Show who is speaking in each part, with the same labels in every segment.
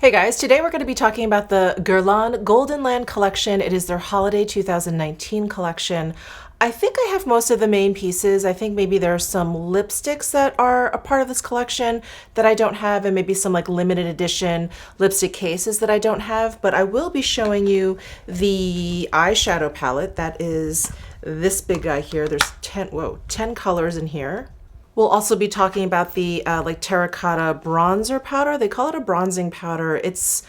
Speaker 1: Hey guys, today we're going to be talking about the GUERLAIN Goldenland collection. It is their holiday 2019 collection. I think I have most of the main pieces. I think maybe there are some lipsticks that are a part of this collection that I don't have, and maybe some like limited edition lipstick cases that I don't have, but I will be showing you the eyeshadow palette. That is this big guy here. There's 10 colors in here. We'll also be talking about the like terracotta bronzer powder. They call it a bronzing powder. It's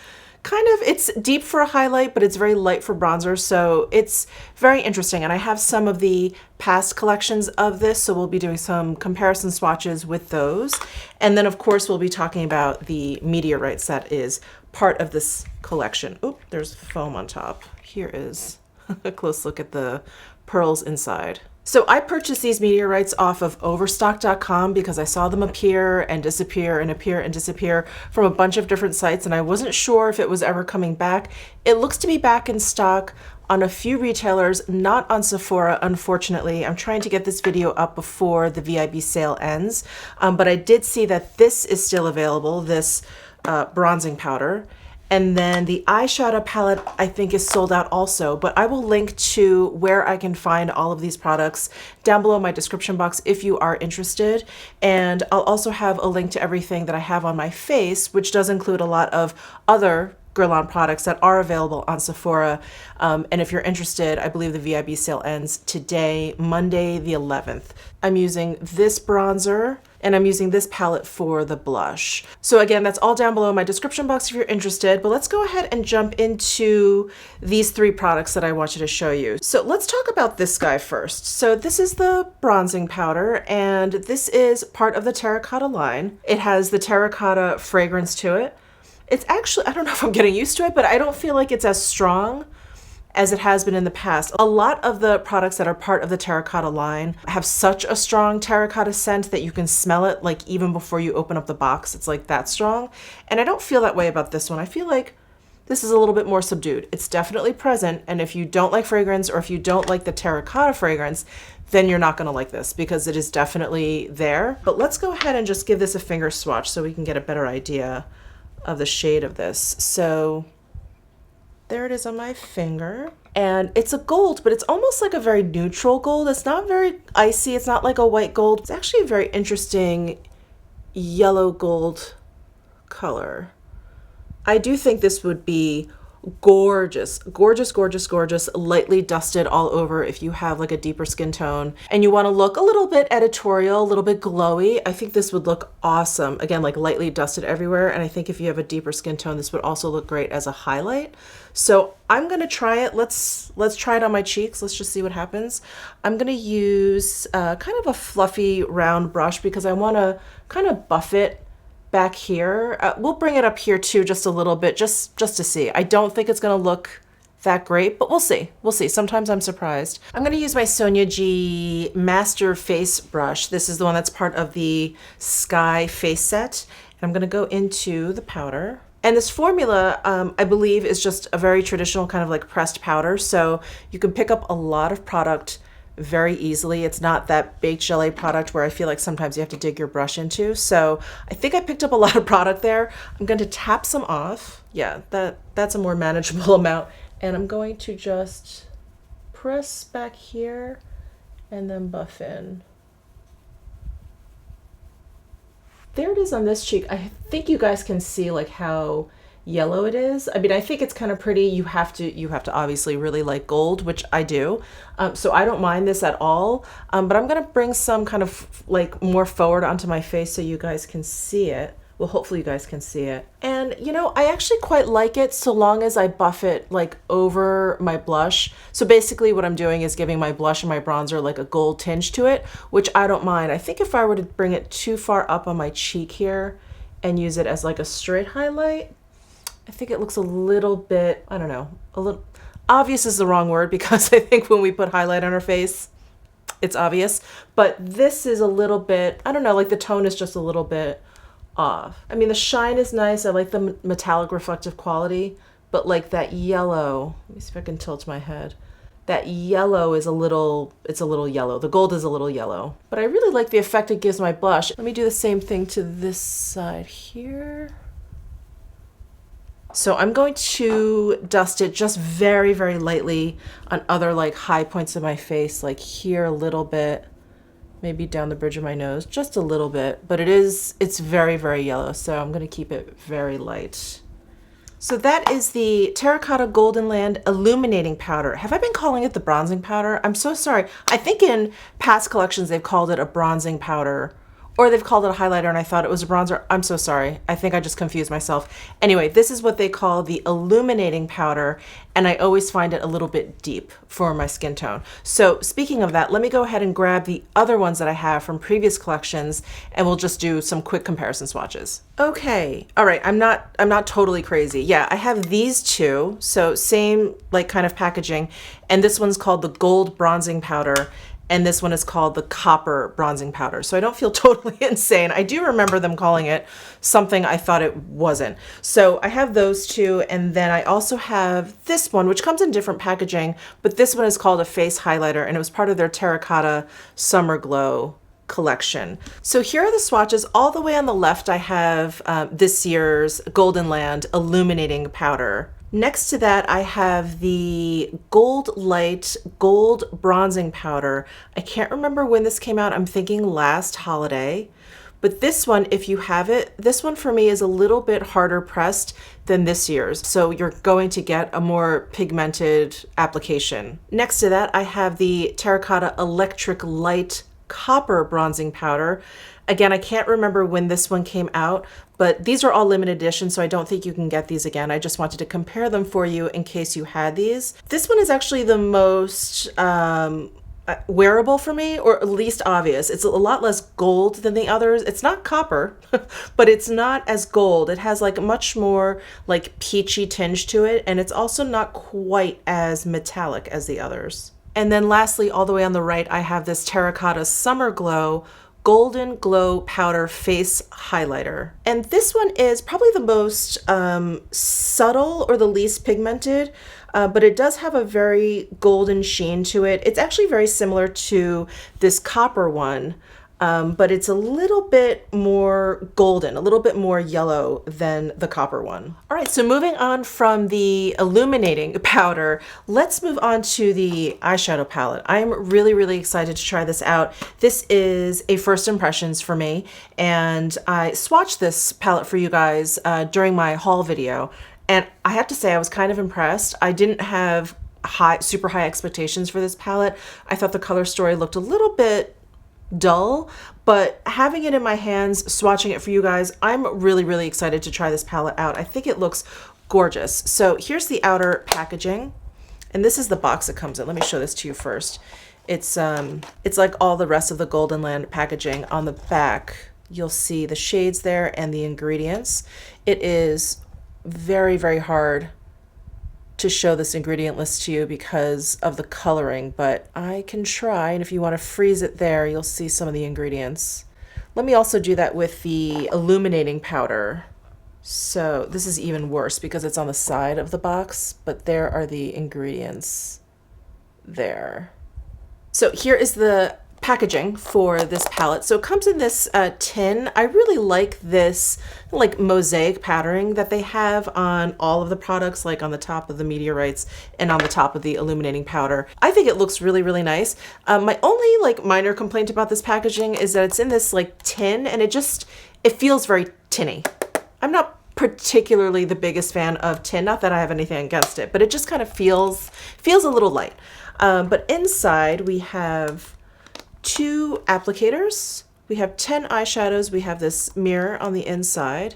Speaker 1: it's deep for a highlight, but it's very light for bronzer. So it's very interesting. And I have some of the past collections of this. So we'll be doing some comparison swatches with those. And then of course, we'll be talking about the meteorites that is part of this collection. Oh, there's foam on top. Here is a close look at the pearls inside. So I purchased these meteorites off of overstock.com because I saw them appear and disappear and appear and disappear from a bunch of different sites, and I wasn't sure if it was ever coming back. It looks to be back in stock on a few retailers, not on Sephora, unfortunately. I'm trying to get this video up before the VIB sale ends, but I did see that this is still available, this bronzing powder. And then the eyeshadow palette, I think, is sold out also, but I will link to where I can find all of these products down below in my description box if you are interested. And I'll also have a link to everything that I have on my face, which does include a lot of other GUERLAIN products that are available on Sephora. And if you're interested, I believe the VIB sale ends today, Monday the 11th. I'm using this bronzer and I'm using this palette for the blush. So again, that's all down below in my description box if you're interested, but let's go ahead and jump into these three products that I wanted to show you. So let's talk about this guy first. So this is the bronzing powder, and this is part of the terracotta line. It has the terracotta fragrance to it. It's actually, I don't know if I'm getting used to it, but I don't feel like it's as strong as it has been in the past. A lot of the products that are part of the terracotta line have such a strong terracotta scent that you can smell it like even before you open up the box. It's like that strong. And I don't feel that way about this one. I feel like this is a little bit more subdued. It's definitely present. And if you don't like fragrance, or if you don't like the terracotta fragrance, then you're not gonna like this because it is definitely there. But let's go ahead and just give this a finger swatch so we can get a better idea of the shade of this. So there it is on my finger, and it's a gold, but it's almost like a very neutral gold. It's not very icy. It's not like a white gold. It's actually a very interesting yellow gold color. I do think this would be gorgeous, gorgeous, gorgeous, gorgeous, lightly dusted all over if you have like a deeper skin tone and you want to look a little bit editorial, a little bit glowy. I think this would look awesome. Again, like lightly dusted everywhere. And I think if you have a deeper skin tone, this would also look great as a highlight. So I'm going to try it. Let's try it on my cheeks. Let's just see what happens. I'm going to use kind of a fluffy round brush because I want to kind of buff it back here. We'll bring it up here too, just a little bit, just to see. I don't think it's gonna look that great, but we'll see. We'll see. Sometimes I'm surprised. I'm gonna use my Sonia G Master Face Brush. This is the one that's part of the Sky Face Set. And I'm gonna go into the powder. And this formula, I believe, is just a very traditional kind of like pressed powder. So you can pick up a lot of product very easily. It's not that baked gelée product where I feel like sometimes you have to dig your brush into. So I think I picked up a lot of product there. I'm going to tap some off. Yeah, that's a more manageable amount. And I'm going to just press back here and then buff in. There it is on this cheek. I think you guys can see like how yellow it is. I mean, I think it's kind of pretty. You have to obviously really like gold, which I do. So I don't mind this at all. But I'm gonna bring some kind of like more forward onto my face so you guys can see it. Well, hopefully you guys can see it. And you know, I actually quite like it so long as I buff it like over my blush. So basically what I'm doing is giving my blush and my bronzer like a gold tinge to it, which I don't mind. I think if I were to bring it too far up on my cheek here and use it as like a straight highlight, I think it looks a little bit, I don't know, a little, obvious is the wrong word because I think when we put highlight on our face, it's obvious. But this is a little bit, I don't know, like the tone is just a little bit off. I mean, the shine is nice. I like the metallic reflective quality, but like that yellow, let me see if I can tilt my head. That yellow is it's a little yellow. The gold is a little yellow, but I really like the effect it gives my blush. Let me do the same thing to this side here. So I'm going to dust it just very, very lightly on other like high points of my face, like here a little bit, maybe down the bridge of my nose, just a little bit, but it's very, very yellow. So I'm going to keep it very light. So that is the Terracotta Goldenland Illuminating Powder. Have I been calling it the bronzing powder? I'm so sorry. I think in past collections they've called it a bronzing powder, or they've called it a highlighter and I thought it was a bronzer. I'm so sorry. I think I just confused myself. Anyway, this is what they call the illuminating powder, and I always find it a little bit deep for my skin tone. So speaking of that, let me go ahead and grab the other ones that I have from previous collections, and we'll just do some quick comparison swatches. Okay, all right, I'm not totally crazy. Yeah, I have these two, so same like kind of packaging, and this one's called the Gold Bronzing Powder, and this one is called the Copper Bronzing Powder. So I don't feel totally insane. I do remember them calling it something I thought it wasn't. So I have those two, and then I also have this one, which comes in different packaging, but this one is called a face highlighter, and it was part of their Terracotta Summer Glow collection. So here are the swatches. All the way on the left, I have this year's Goldenland Illuminating Powder. Next to that, I have the Gold Light Gold Bronzing Powder. I can't remember when this came out. I'm thinking last holiday. But this one, if you have it, this one for me is a little bit harder pressed than this year's. So you're going to get a more pigmented application. Next to that, I have the Terracotta Electric Light Copper Bronzing Powder. Again, I can't remember when this one came out, but these are all limited edition, so I don't think you can get these again. I just wanted to compare them for you in case you had these. This one is actually the most wearable for me, or at least obvious. It's a lot less gold than the others. It's not copper, but it's not as gold. It has like a much more like peachy tinge to it, and it's also not quite as metallic as the others. And then lastly, all the way on the right, I have this Terracotta Summer Glow Golden Glow Powder Face Highlighter. And this one is probably the most subtle or the least pigmented, but it does have a very golden sheen to it. It's actually very similar to this copper one, but it's a little bit more golden, a little bit more yellow than the copper one. All right, so moving on from the illuminating powder, let's move on to the eyeshadow palette. I'm really, really excited to try this out. This is a first impressions for me, and I swatched this palette for you guys during my haul video, and I have to say I was kind of impressed. I didn't have super high expectations for this palette. I thought the color story looked a little bit dull, but having it in my hands, swatching it for you guys, I'm really, really excited to try this palette out. I think it looks gorgeous. So here's the outer packaging, and this is the box it comes in. Let me show this to you first. It's like all the rest of the Goldenland packaging. On the back, you'll see the shades there and the ingredients. It is very, very hard to show this ingredient list to you because of the coloring, but I can try, and if you want to freeze it there, you'll see some of the ingredients. Let me also do that with the illuminating powder. So this is even worse because it's on the side of the box, but there are the ingredients there. So here is the packaging for this palette. So it comes in this tin. I really like this like mosaic patterning that they have on all of the products, like on the top of the Meteorites and on the top of the illuminating powder. I think it looks really, really nice. My only like minor complaint about this packaging is that it's in this like tin, and it feels very tinny. I'm not particularly the biggest fan of tin, not that I have anything against it, but it just kind of feels a little light. But inside we have 2 applicators. We have 10 eyeshadows. We have this mirror on the inside.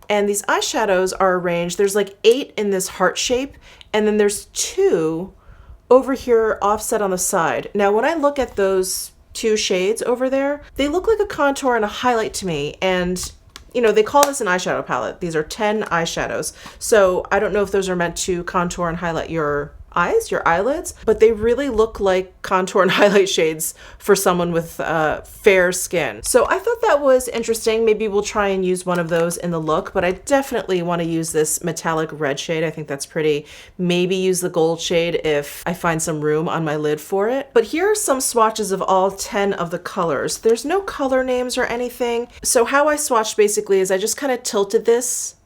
Speaker 1: And these eyeshadows are arranged. There's like 8 in this heart shape, and then there's 2 over here offset on the side. Now, when I look at those 2 shades over there, they look like a contour and a highlight to me. And you know, they call this an eyeshadow palette. These are 10 eyeshadows. So I don't know if those are meant to contour and highlight your eyes, your eyelids, but they really look like contour and highlight shades for someone with fair skin. So I thought that was interesting. Maybe we'll try and use one of those in the look, but I definitely want to use this metallic red shade. I think that's pretty. Maybe use the gold shade if I find some room on my lid for it. But here are some swatches of all 10 of the colors. There's no color names or anything. So how I swatched basically is I just kind of tilted this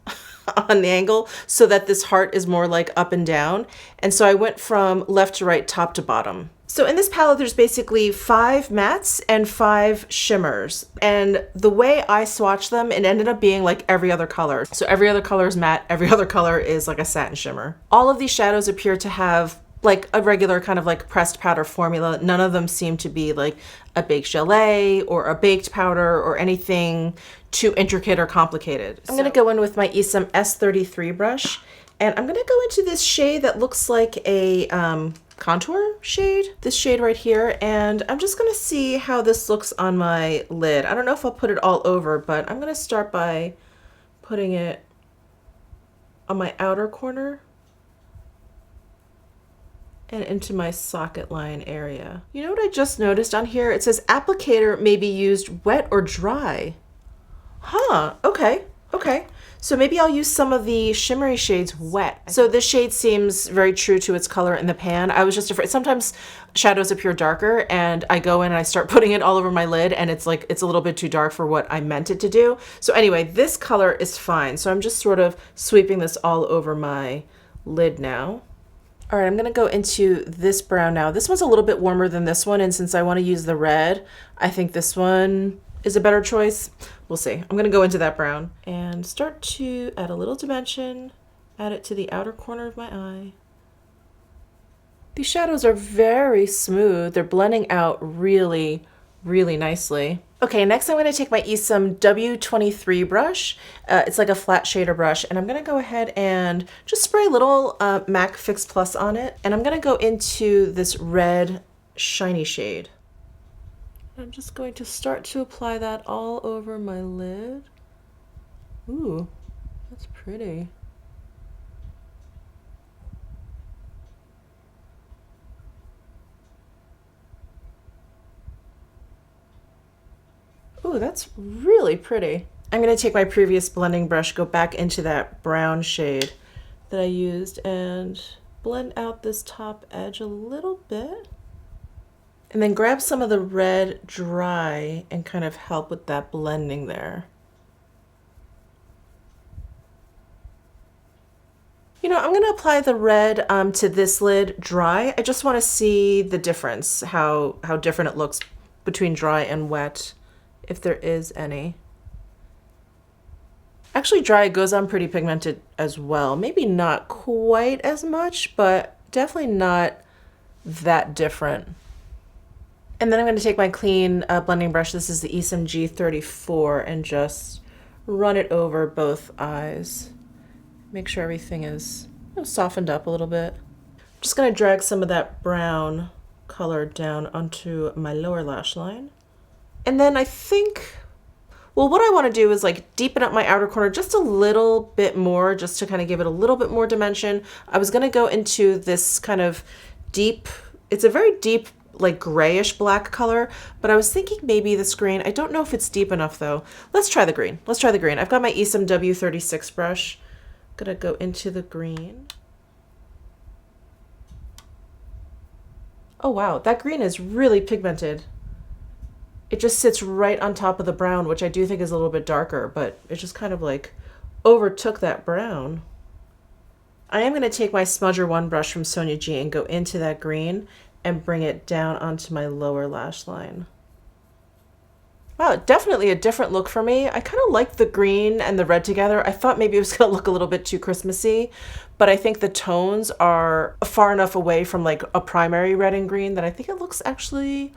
Speaker 1: on the angle so that this heart is more like up and down. And so I went from left to right, top to bottom. So in this palette, there's basically 5 mattes and 5 shimmers. And the way I swatched them, it ended up being like every other color. So every other color is matte, every other color is like a satin shimmer. All of these shadows appear to have like a regular kind of like pressed powder formula. None of them seem to be like a baked gelée or a baked powder or anything too intricate or complicated. I'm gonna go in with my Esom S33 brush, and I'm gonna go into this shade that looks like a contour shade, this shade right here, and I'm just gonna see how this looks on my lid. I don't know if I'll put it all over, but I'm gonna start by putting it on my outer corner and into my socket line area. You know what I just noticed on here? It says applicator may be used wet or dry. Huh, okay. So maybe I'll use some of the shimmery shades wet. So this shade seems very true to its color in the pan. I was just afraid, sometimes shadows appear darker and I go in and I start putting it all over my lid and it's like, it's a little bit too dark for what I meant it to do. So anyway, this color is fine. So I'm just sort of sweeping this all over my lid now. All right, I'm gonna go into this brown now. This one's a little bit warmer than this one, and since I wanna use the red, I think this one is a better choice. We'll see. I'm gonna go into that brown and start to add a little dimension, add it to the outer corner of my eye. These shadows are very smooth. They're blending out really, really nicely. Okay, next I'm going to take my Esom W23 brush. It's like a flat shader brush, and I'm going to go ahead and just spray a little MAC Fix Plus on it. And I'm going to go into this red shiny shade. I'm just going to start to apply that all over my lid. Ooh, that's pretty. Ooh, that's really pretty. I'm gonna take my previous blending brush, go back into that brown shade that I used and blend out this top edge a little bit. And then grab some of the red dry and kind of help with that blending there. You know, I'm gonna apply the red to this lid dry. I just wanna see the difference, how different it looks between dry and wet, if there is any. Actually, dry goes on pretty pigmented as well. Maybe not quite as much, but definitely not that different. And then I'm going to take my clean blending brush. This is the Esom G34 and just run it over both eyes. Make sure everything is softened up a little bit. I'm just going to drag some of that brown color down onto my lower lash line. And then I think, well, what I want to do is like deepen up my outer corner just a little bit more, just to kind of give it a little bit more dimension. I was going to go into this kind of deep, it's a very deep, like grayish black color, but I was thinking maybe this green. I don't know if it's deep enough though. Let's try the green. Let's try the green. I've got my Esom W36 brush. I'm going to go into the green. Oh wow, that green is really pigmented. It just sits right on top of the brown, which I do think is a little bit darker, but it just kind of like overtook that brown. I am going to take my Smudger 1 brush from Sonia G and go into that green and bring it down onto my lower lash line. Wow, definitely a different look for me. I kind of like the green and the red together. I thought maybe it was going to look a little bit too Christmassy, but I think the tones are far enough away from like a primary red and green that I think it looks actually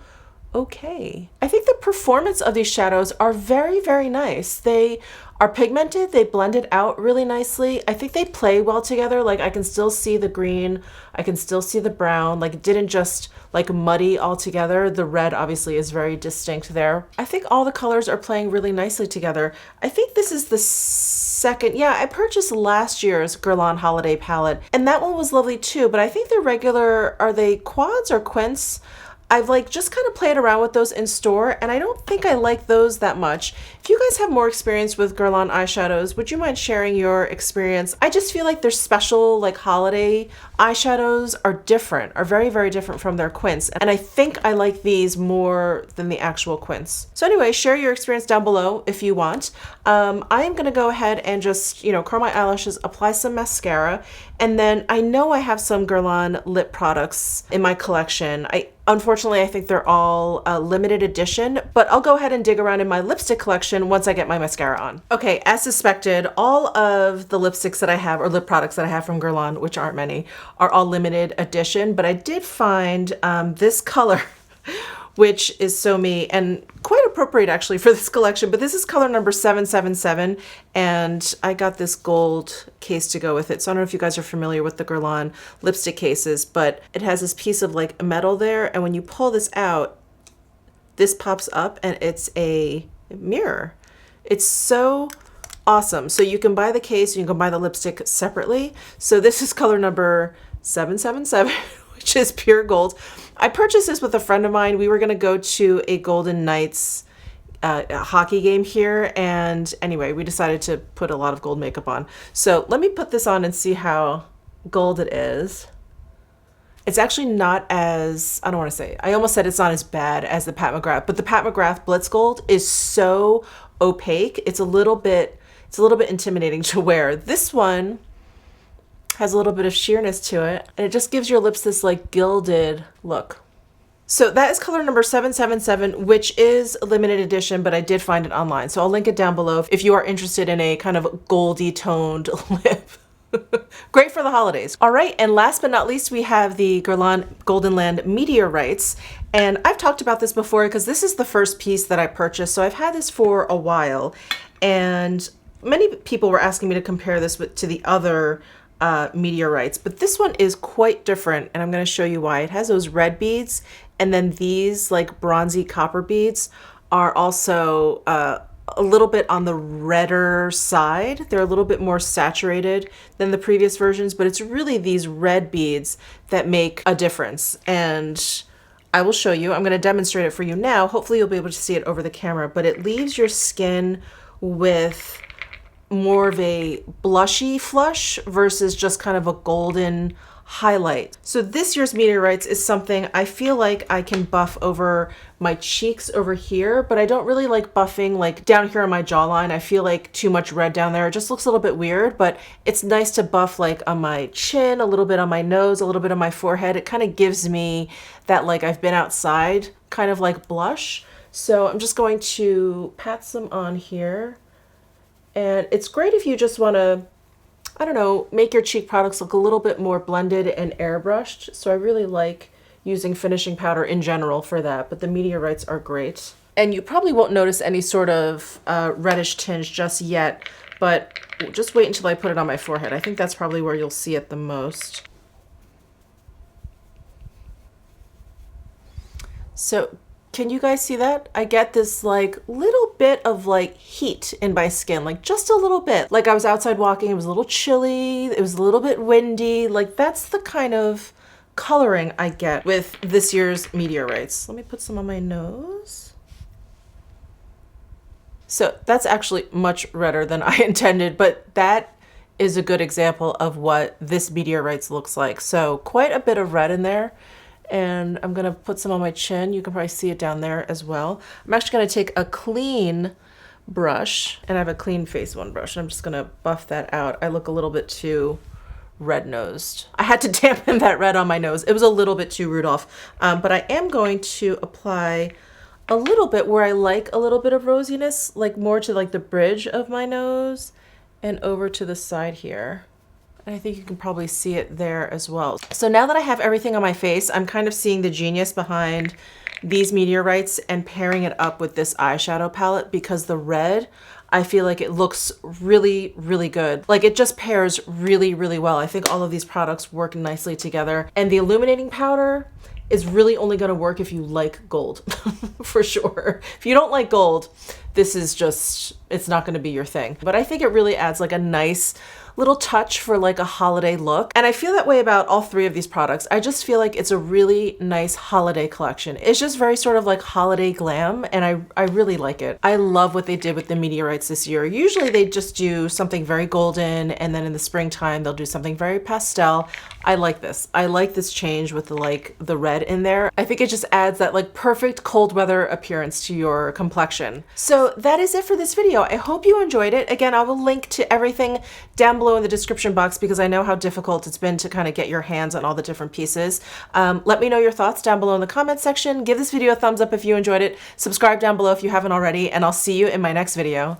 Speaker 1: okay. I think the performance of these shadows are very, very nice. They are pigmented, they blend it out really nicely. I think they play well together. Like I can still see the green, I can still see the brown, like it didn't just like muddy all together. The red obviously is very distinct there. I think all the colors are playing really nicely together. I think this is the second, yeah, I purchased last year's Goldenland Holiday palette and that one was lovely too, but I think the regular, are they quads or quints? I've like just kind of played around with those in store, and I don't think I like those that much. If you guys have more experience with Guerlain eyeshadows, would you mind sharing your experience? I just feel like their special like holiday eyeshadows are different, are very, very different from their quints. And I think I like these more than the actual quints. So anyway, share your experience down below if you want. I am gonna go ahead and just, you know, curl my eyelashes, apply some mascara, and then I know I have some Guerlain lip products in my collection. Unfortunately, I think they're all limited edition, but I'll go ahead and dig around in my lipstick collection once I get my mascara on. Okay, as suspected, all of the lipsticks that I have, or lip products that I have from Guerlain, which aren't many, are all limited edition, but I did find this color, which is so me and quite appropriate actually for this collection, but this is color number 777, and I got this gold case to go with it. So I don't know if you guys are familiar with the Guerlain lipstick cases, but it has this piece of like metal there, and when you pull this out, this pops up and it's a mirror. It's so awesome. So you can buy the case and you can buy the lipstick separately. So this is color number 777, which is pure gold. I purchased this with a friend of mine. We were going to go to a Golden Knights hockey game here, and anyway, we decided to put a lot of gold makeup on. So let me put this on and see how gold it is. It's actually not as, I don't want to say, I almost said it's not as bad as the Pat McGrath, but the Pat McGrath Blitz Gold is so opaque. It's a little bit intimidating to wear. This one has a little bit of sheerness to it, and it just gives your lips this like gilded look. So that is color number 777, which is a limited edition, but I did find it online. So I'll link it down below if you are interested in a kind of goldy toned lip. Great for the holidays. All right, and last but not least, we have the Guerlain Goldenland Meteorites. And I've talked about this before because this is the first piece that I purchased. So I've had this for a while, and many people were asking me to compare this to the other meteorites, but this one is quite different, and I'm going to show you why. It has those red beads, and then these like bronzy copper beads are also a little bit on the redder side. They're a little bit more saturated than the previous versions, but it's really these red beads that make a difference. And I will show you. I'm going to demonstrate it for you now. Hopefully you'll be able to see it over the camera, but it leaves your skin with more of a blushy flush versus just kind of a golden highlight. So this year's Meteorites is something I feel like I can buff over my cheeks over here, but I don't really like buffing like down here on my jawline. I feel like too much red down there. It just looks a little bit weird, but it's nice to buff like on my chin, a little bit on my nose, a little bit on my forehead. It kind of gives me that like I've been outside kind of like blush. So I'm just going to pat some on here. And it's great if you just want to, I don't know, make your cheek products look a little bit more blended and airbrushed. So I really like using finishing powder in general for that, but the Meteorites are great. And you probably won't notice any sort of reddish tinge just yet, but just wait until I put it on my forehead. I think that's probably where you'll see it the most. So can you guys see that? I get this like little bit of like heat in my skin, like just a little bit. Like I was outside walking, it was a little chilly, it was a little bit windy. Like that's the kind of coloring I get with this year's Meteorites. Let me put some on my nose. So that's actually much redder than I intended, but that is a good example of what this Meteorites looks like. So quite a bit of red in there. And I'm gonna put some on my chin. You can probably see it down there as well. I'm actually gonna take a clean brush, and I have a clean face one brush, and I'm just gonna buff that out. I look a little bit too red-nosed. I had to dampen that red on my nose. It was a little bit too Rudolph, but I am going to apply a little bit where I like a little bit of rosiness, like more to like the bridge of my nose and over to the side here. And I think you can probably see it there as well. So now that I have everything on my face, I'm kind of seeing the genius behind these Meteorites and pairing it up with this eyeshadow palette, because the red, I feel like it looks really, really good. Like it just pairs really, really well. I think all of these products work nicely together. And the illuminating powder is really only gonna work if you like gold, for sure. If you don't like gold, this is just, it's not gonna be your thing. But I think it really adds like a nice little touch for like a holiday look. And I feel that way about all three of these products. I just feel like it's a really nice holiday collection. It's just very sort of like holiday glam, and I really like it. I love what they did with the meteorites this year. Usually they just do something very golden, and then in the springtime they'll do something very pastel. I like this. I like this change with the red in there. I think it just adds that like perfect cold weather appearance to your complexion. So that is it for this video. I hope you enjoyed it. Again, I will link to everything down below in the description box because I know how difficult it's been to kind of get your hands on all the different pieces. Let me know your thoughts down below in the comments section. Give this video a thumbs up if you enjoyed it. Subscribe down below if you haven't already, and I'll see you in my next video.